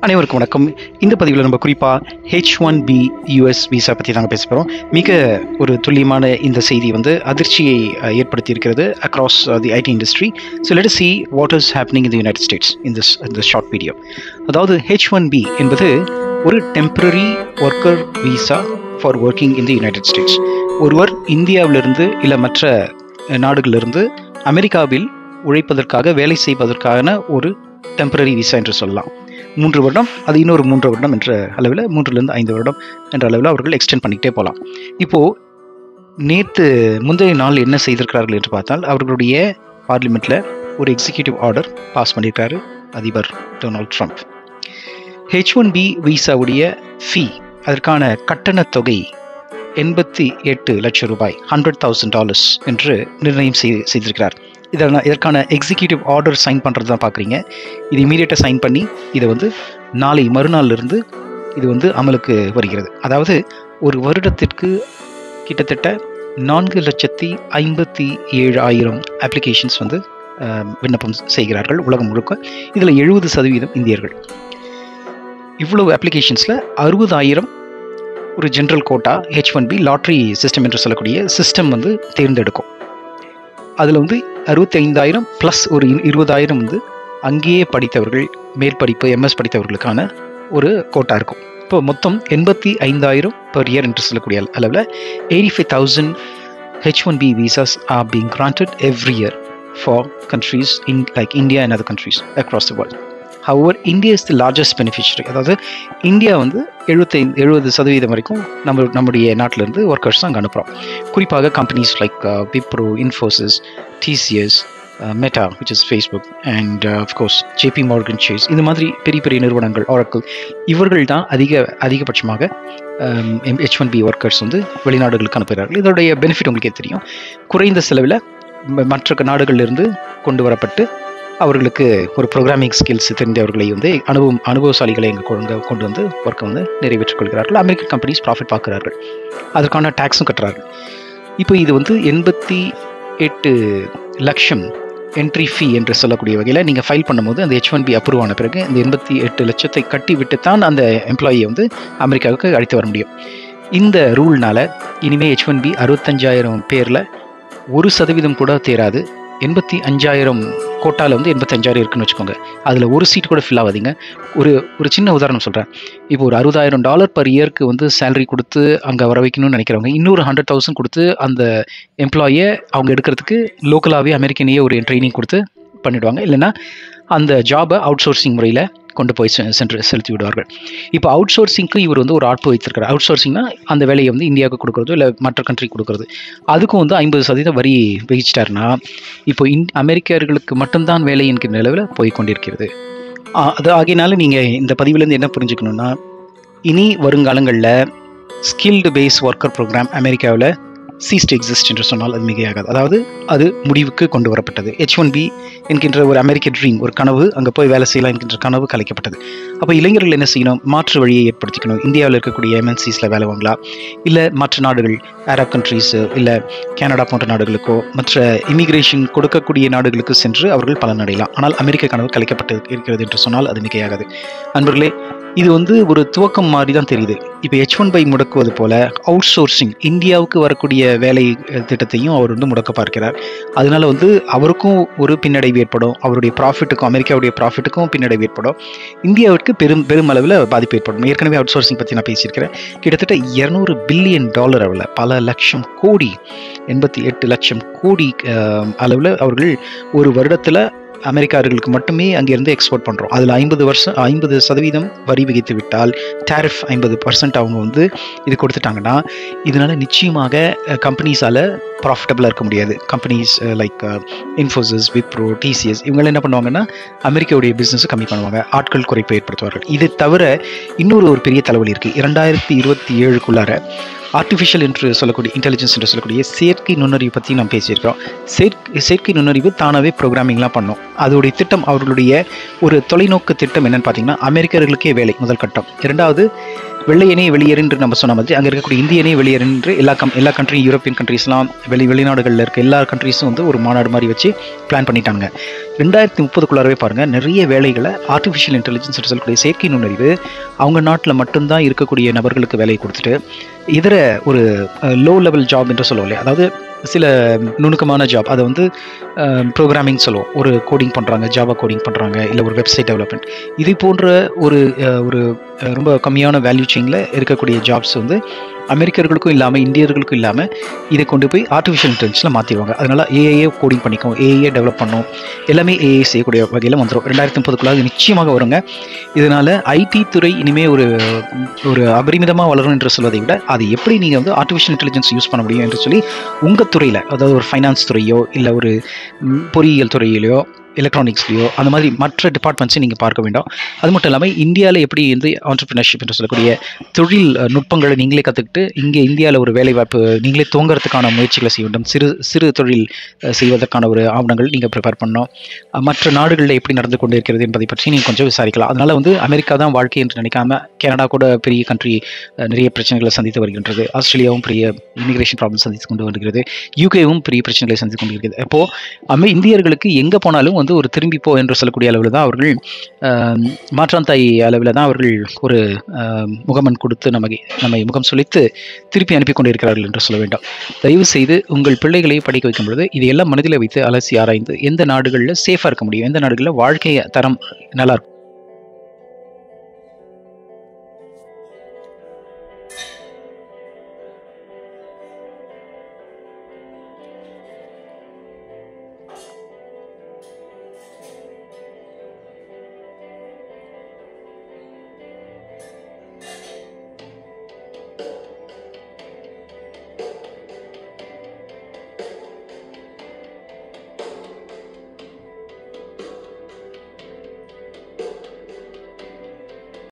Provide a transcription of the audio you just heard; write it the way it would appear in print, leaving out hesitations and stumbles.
அனைவருக்கும் வணக்கம். இந்த பதிவில் நம்ம குறிப்பாக H1B US விசா பற்றி தாங்க பேச போகிறோம். மிக ஒரு துல்லியமான இந்த செய்தி அதிர்ச்சியை ஏற்படுத்தி இருக்கிறது across the IT industry. So let us see what is happening in the United States in this short video. அதாவது H1B என்பது ஒரு temporary worker visa for working in the United states. ஒருவர் இந்தியாவிலிருந்து இல்லை மற்ற நாடுகளிலிருந்து அமெரிக்காவில் உழைப்பதற்காக வேலை செய்வதற்கான ஒரு டெம்பரரி விசா என்று சொல்லலாம். 3 வருடம், அது இன்னொரு 3 வருடம் என்ற அளவில் 3லிருந்து 5 வருடம் என்ற அளவில் அவர்கள் எக்ஸ்டெண்ட் பண்ணிக்கிட்டே போகலாம். இப்போது முந்தைய நாள் என்ன செய்திருக்கிறார்கள் என்று பார்த்தால், அவர்களுடைய பார்லிமெண்ட்டில் ஒரு எக்ஸிக்யூட்டிவ் ஆர்டர் பாஸ் பண்ணியிருக்காரு அதிபர் டொனால்ட் ட்ரம்ப். H1B விசாவுடைய ஃபீ, அதற்கான கட்டணத் தொகை 88 லட்சம் ரூபாய், $100,000 என்று நிர்ணயம் செய்திருக்கிறார். இதற்கான எக்ஸிக்யூட்டிவ் ஆர்டர் சைன் பண்ணுறது தான் பார்க்குறீங்க. இது இமீடியட்டாக சைன் பண்ணி இதை நாளை மறுநாளிலிருந்து இது அமலுக்கு வருகிறது. அதாவது ஒரு வருடத்திற்கு கிட்டத்தட்ட 4,57,000 அப்ளிகேஷன்ஸ் விண்ணப்பம் செய்கிறார்கள் உலகம் முழுக்க. இதில் 70% இந்தியர்கள். இவ்வளவு அப்ளிகேஷன்ஸில் 60,000 ஒரு general quota H1B lottery system என்று சொல்லக்கூடிய சிஸ்டம் தேர்ந்தெடுக்கும். அதில் 65,000 ப்ளஸ் ஒரு 20,000 அங்கேயே படித்தவர்கள், மேற்படிப்பு MS படித்தவர்களுக்கான ஒரு கோட்டா இருக்கும். இப்போ மொத்தம் 85,000 பெர் இயர் என்று சொல்லக்கூடிய அளவில் 85,000 H1B visas are being granted every year for countries like India and other countries across the world. However, India is the largest beneficiary. அதாவது இந்தியா 70% வரைக்கும் நம்முடைய நாட்டிலேருந்து ஒர்க்கர்ஸ் அங்கே அனுப்புகிறோம். குறிப்பாக companies like Wipro, Infosys, TCS, meta which is Facebook and of course JP Morgan Chase, இந்த மாதிரி பெரிய பெரிய நிறுவனங்கள், Oracle, இவர்கள் தான் அதிகபட்சமாக H1B ஒர்க்கர்ஸ் வெளிநாடுகளுக்கு அனுப்புகிறார்கள். இதோடைய பெனிஃபிட் உங்களுக்கே தெரியும். குறைந்த செலவில் மற்ற நாடுகளிலிருந்து கொண்டு வரப்பட்டு அவர்களுக்கு ஒரு ப்ரோக்ராமிங் ஸ்கில்ஸ் தெரிந்தவர்களை அனுபவசாலிகளை இங்கே கொண்டு ஒர்க்கை நிறைவேற்றிக் கொள்கிறார்கள். அமெரிக்கன் கம்பெனிஸ் ப்ராஃபிட் பார்க்குறார்கள், அதற்கான டேக்ஸும் கட்டுறார்கள். இப்போ இது 88 லட்சம் என்ட்ரி ஃபீ என்று சொல்லக்கூடிய வகையில் நீங்கள் ஃபைல் பண்ணும்போது அந்த H1B அப்ரூவ் ஆன பிறகு இந்த 88 லட்சத்தை கட்டி விட்டு தான் அந்த எம்ப்ளாயியை அமெரிக்காவுக்கு அழைத்து வர முடியும். இந்த ரூல்னால் இனிமேல் H1B 65,000 பேரில் 1% கூட தேராது. 85,000 கோட்டாவில் 85,000 இருக்குன்னு வச்சுக்கோங்க. அதில் ஒரு சீட் கூட ஃபில் ஆகாதீங்க. ஒரு சின்ன உதாரணம் சொல்கிறேன். இப்போ ஒரு $60,000 பர் இயருக்கு சேலரி கொடுத்து அங்கே வர வைக்கணும்னு நினைக்கிறவங்க இன்னொரு 100,000 கொடுத்து அந்த எம்ப்ளாயை அவங்க எடுக்கிறதுக்கு லோக்கலாகவே அமெரிக்கனையே ஒரு ட்ரைனிங் கொடுத்து பண்ணிவிடுவாங்க. இல்லைன்னா அந்த ஜாபை அவுட் சோர்சிங் முறையில் கொண்டு போய் செலுத்தி விடுவார்கள். இப்போ அவுட் சோர்சிங்க்கு இவர் ஒரு ஆட்பு வைத்திருக்கிறார். அவுட் சோர்சிங்னா அந்த வேலையை இந்தியாவுக்கு கொடுக்குறதோ இல்லை மற்ற கண்ட்ரிக்கு கொடுக்குறது. அதுக்கும் 50% வரி வகிச்சிட்டாருன்னா இப்போ அமெரிக்கர்களுக்கு மட்டும்தான் வேலை என்கிற நிலவில் போய் கொண்டிருக்கிறது. அது ஆகையினால நீங்கள் இந்த பதிவிலேருந்து என்ன புரிஞ்சுக்கணுன்னா, இனி வருங்காலங்களில் ஸ்கில்டு பேஸ் ஒர்க்கர் ப்ரோக்ராம் அமெரிக்காவில் சீஸ் டு எக்ஸிஸ்ட் என்று சொன்னால் அது மிகையாகாது. அதாவது அது முடிவுக்கு கொண்டு வரப்பட்டது. H1B என்கின்ற ஒரு அமெரிக்க ட்ரீம், ஒரு கனவு, அங்கே போய் வேலை செய்யலாம் என்கின்ற கனவு கலைக்கப்பட்டது. அப்போ இளைஞர்கள் என்ன செய்யணும்? மாற்று வழியை ஏற்படுத்திக்கணும். இந்தியாவில் இருக்கக்கூடிய MNCஸில் வேலை வாங்கலாம், இல்லை மற்ற நாடுகள், அரப் கண்ட்ரீஸு இல்லை கனடா போன்ற நாடுகளுக்கோ மற்ற இமிகிரேஷன் கொடுக்கக்கூடிய நாடுகளுக்கு சென்று அவர்கள் பலனடையலாம். ஆனால் அமெரிக்க கனவு கலைக்கப்பட்டு இருக்கிறது என்று சொன்னால் அது மிகையாகாது. நண்பர்களே, இது ஒரு துவக்கம் மாதிரி தான் தெரியுது. இப்போ H1B முடக்குவது போல அவுட் சோர்சிங், இந்தியாவுக்கு வரக்கூடிய வேலை திட்டத்தையும் அவர் முடக்க பார்க்கிறார். அதனால அவருக்கும் ஒரு பின்னடைவு ஏற்படும், அவருடைய ப்ராஃபிட்டுக்கும், அமெரிக்காவுடைய ப்ராஃபிட்டுக்கும் பின்னடைவு ஏற்படும், இந்தியாவிற்கு பெரும் அளவில் பாதிப்பு ஏற்படும். ஏற்கனவே அவுட் சோர்சிங் பற்றி நான் பேசியிருக்கிறேன். கிட்டத்தட்ட $200 பில்லியன் அளவில், பல லட்சம் கோடி, 88 லட்சம் கோடி அளவில் அவர்கள் ஒரு வருடத்தில் அமெரிக்கார்களுக்கு மட்டுமே அங்கேருந்து எக்ஸ்போர்ட் பண்ணுறோம். அதில் 50% வரி விதித்து விட்டால், டேரிஃப் 50% அவங்க இது கொடுத்துட்டாங்கன்னா, இதனால் நிச்சயமாக கம்பெனிஸால் ப்ராஃபிட்டபிளாக இருக்க முடியாது. Companies like Infosys, Wipro, TCS இவங்களாம் என்ன பண்ணுவாங்கன்னா அமெரிக்காவுடைய பிஸ்னஸை கம்மி பண்ணுவாங்க, ஆட்கள் குறைப்பை ஏற்படுத்துவார்கள். இதை தவிர ஒரு பெரிய தலைவலி இருக்குது. 2027க்குள்ளார ஆர்டிஃபிஷியல் என்று சொல்லக்கூடிய இன்டெலிஜென்ஸ் என்று சொல்லக்கூடிய செயற்கை நுண்ணறிவு பற்றி நாம் பேசியிருக்கிறோம். செயற்கை நுண்ணறிவு தானாகவே ப்ரோக்ராமிங்லாம் பண்ணோம். அதோடைய திட்டம், அவர்களுடைய ஒரு தொலைநோக்கு திட்டம் என்னென்னு பார்த்தீங்கன்னா, அமெரிக்கர்களுக்கே வேலை முதல் கட்டம். இரண்டாவது, வெள்ளையனே வெளியேறு நம்ம சொன்ன மாதிரி அங்கே இருக்கக்கூடிய இந்தியனே வெளியேறு எல்லா கண்ட்ரியும் யூரோப்பியன் கண்ட்ரீஸ்லாம் வெளிநாடுகளில் இருக்க எல்லா கண்ட்ரீஸும் வந்து ஒரு மாநாடு மாதிரி வச்சு பிளான் பண்ணிட்டாங்க. 2030க்குள்ளாரவே பாருங்கள், நிறைய வேலைகளை ஆர்டிஃபிஷியல் இன்டெலிஜென்ஸ் சொல்லக்கூடிய செயற்கை நுண்ணறிவு அவங்க நாட்டில் மட்டும்தான் இருக்கக்கூடிய நபர்களுக்கு வேலையை கொடுத்துட்டு இதர ஒரு லோ லெவல் ஜாப் என்று சொல்லுவோம் இல்லையா, அதாவது சில நுணுக்கமான ஜாப், அதை வந்து ப்ரோக்ராமிங் சொல்லுவோம், ஒரு கோடிங் பண்ணுறாங்க, ஜாவா கோடிங் பண்ணுறாங்க, இல்லை ஒரு வெப்சைட் டெவலப்மெண்ட், இது போன்ற ஒரு ஒரு ரொம்ப கம்மியான வேல்யூ செயினில் இருக்கக்கூடிய ஜாப்ஸ் வந்து அமெரிக்கர்களுக்கும் இல்லாமல் இந்தியர்களுக்கும் இல்லாமல் இதை கொண்டு போய் ஆர்டிஃபிஷியல் இன்டெலிஜென்ஸில் மாற்றிடுவாங்க. அதனால் ஏஐஏ கோடிங் பண்ணிக்கும், ஏஐஏ டெவலப் பண்ணோம், எல்லாமே ஏஐ செய்யக்கூடிய வகையில் வந்துடும். 2030க்குள்ளாக நிச்சயமாக வருங்க. இதனால் ஐடி துறை இனிமேல் ஒரு அபரிமிதமாக வளரும் என்று சொல்வதை விட அது எப்படி நீங்கள் வந்து ஆர்டிஃபிஷியல் இன்டெலிஜென்ஸ் யூஸ் பண்ண முடியும் என்று சொல்லி உங்கள் துறையில், அதாவது ஒரு ஃபைனான்ஸ் துறையோ இல்லை ஒரு பொறியியல் துறையிலையோ எலக்ட்ரானிக்ஸ்லையோ அந்த மாதிரி மற்ற டிபார்ட்மெண்ட்ஸையும் நீங்கள் பார்க்க வேண்டாம். அது மட்டும் இல்லாமல் இந்தியாவில் எப்படி வந்து ஆண்டர்பிரினர்ஷிப் என்று சொல்லக்கூடிய தொழில் நுட்பங்களை நீங்களே கற்றுக்கிட்டு இங்கே இந்தியாவில் ஒரு வேலைவாய்ப்பு நீங்களே துவங்கிறதுக்கான முயற்சிகளை செய்ய வேண்டும். சிறு தொழில் செய்வதற்கான ஒரு ஆவணங்கள் நீங்கள் ப்ரிப்பேர் பண்ணணும். மற்ற நாடுகளில் எப்படி நடந்து கொண்டு இருக்கிறது என்பதை பற்றி நீங்கள் கொஞ்சம் விசாரிக்கலாம். அதனால் வந்து அமெரிக்கா தான் வாழ்க்கை என்று நினைக்காம கனடா கூட பெரிய கண்ட்ரி நிறைய பிரச்சனைகளை சந்தித்து வருகின்றது. ஆஸ்திரேலியாவும் பெரிய இமிகிரேஷன் ப்ராப்ளம் சந்தித்து கொண்டு வருகிறது. யூகேவும் பெரிய பிரச்சனைகளை சந்தித்து கொண்டு இருக்கிறது. அப்போது இந்தியர்களுக்கு எங்கே போனாலும் வந்து ஒரு திரும்பிப்போ என்று சொல்லக்கூடிய அளவில் தான் அவர்கள் மாற்றாந்தாய் அளவில் தான் அவர்கள் ஒரு முகமன் கொடுத்து நம்மை முகம் சுளித்து திருப்பி அனுப்பி கொண்டு இருக்கிறார்கள் என்று சொல்ல வேண்டாம். தயவு செய்து உங்கள் பிள்ளைகளை படிக்க வைக்கும் பொழுது இதையெல்லாம் மனதில் வைத்து அலசி ஆராய்ந்து எந்த நாடுகளில் சேஃபாக இருக்க முடியும், எந்த நாடுகளில் வாழ்க்கை தரம் நல்லா இருக்கும்